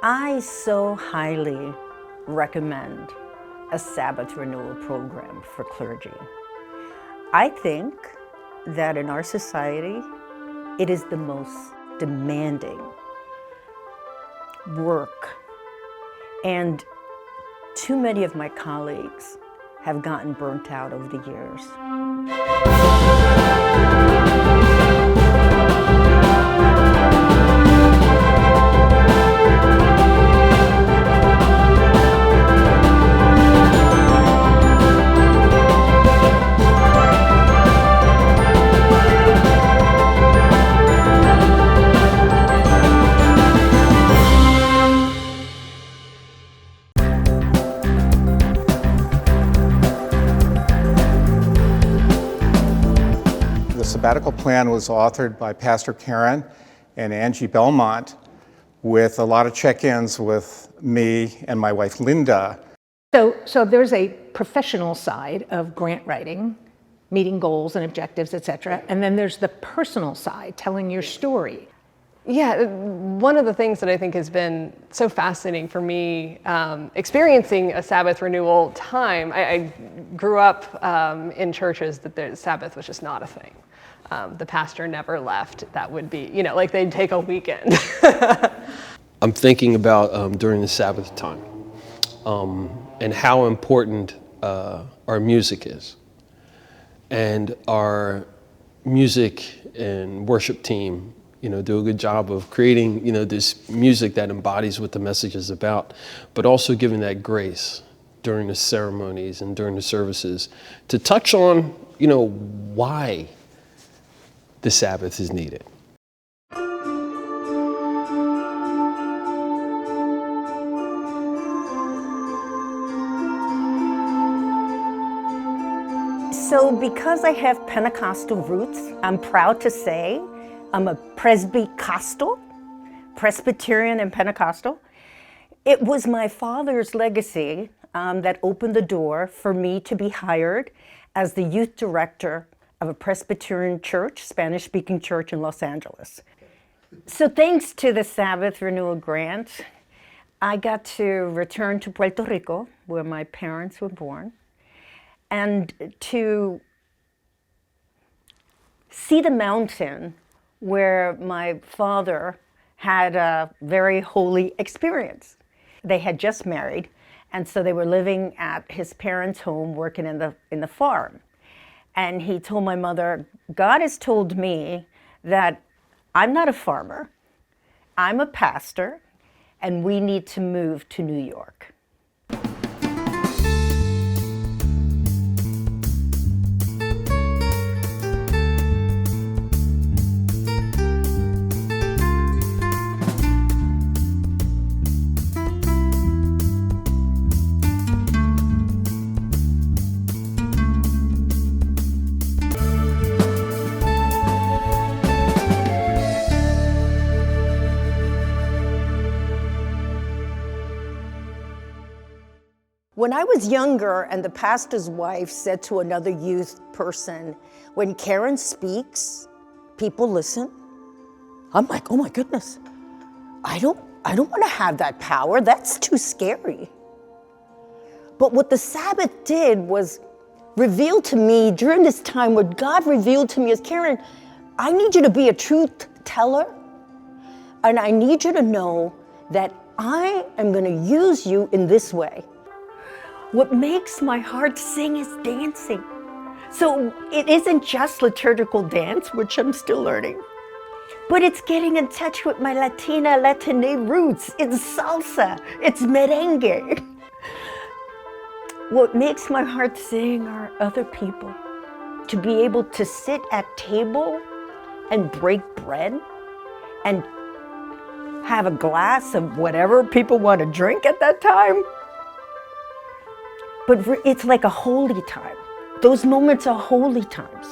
I so highly recommend a Sabbath renewal program for clergy. I think that in our society, it is the most demanding work. And too many of my colleagues have gotten burnt out over the years. The sabbatical plan was authored by Pastor Karen and Angie Belmont with a lot of check-ins with me and my wife Linda. So there's a professional side of grant writing, meeting goals and objectives, et cetera, and then there's the personal side, telling your story. Yeah, one of the things that I think has been so fascinating for me, experiencing a Sabbath renewal time, I grew up in churches that the Sabbath was just not a thing. The pastor never left. That would be, like they'd take a weekend. I'm thinking about during the Sabbath time and how important our music is. And our music and worship team do a good job of creating, this music that embodies what the message is about, but also giving that grace during the ceremonies and during the services to touch on, why the Sabbath is needed. So because I have Pentecostal roots, I'm proud to say I'm a Presbycostal, Presbyterian and Pentecostal. It was my father's legacy that opened the door for me to be hired as the youth director of a Presbyterian church, Spanish-speaking church in Los Angeles. So thanks to the Sabbath Renewal Grant, I got to return to Puerto Rico, where my parents were born, and to see the mountain where my father had a very holy experience. They had just married, and so they were living at his parents' home, working in the farm. And he told my mother, God has told me that I'm not a farmer, I'm a pastor, and we need to move to New York. When I was younger and the pastor's wife said to another youth person, when Karen speaks, people listen, I'm like, oh my goodness, I don't want to have that power. That's too scary. But what the Sabbath did was reveal to me during this time, what God revealed to me is, Karen, I need you to be a truth teller, and I need you to know that I am going to use you in this way. What makes my heart sing is dancing. So it isn't just liturgical dance, which I'm still learning, but it's getting in touch with my Latine roots. It's salsa, it's merengue. What makes my heart sing are other people. To be able to sit at table and break bread and have a glass of whatever people want to drink at that time. But it's like a holy time. Those moments are holy times.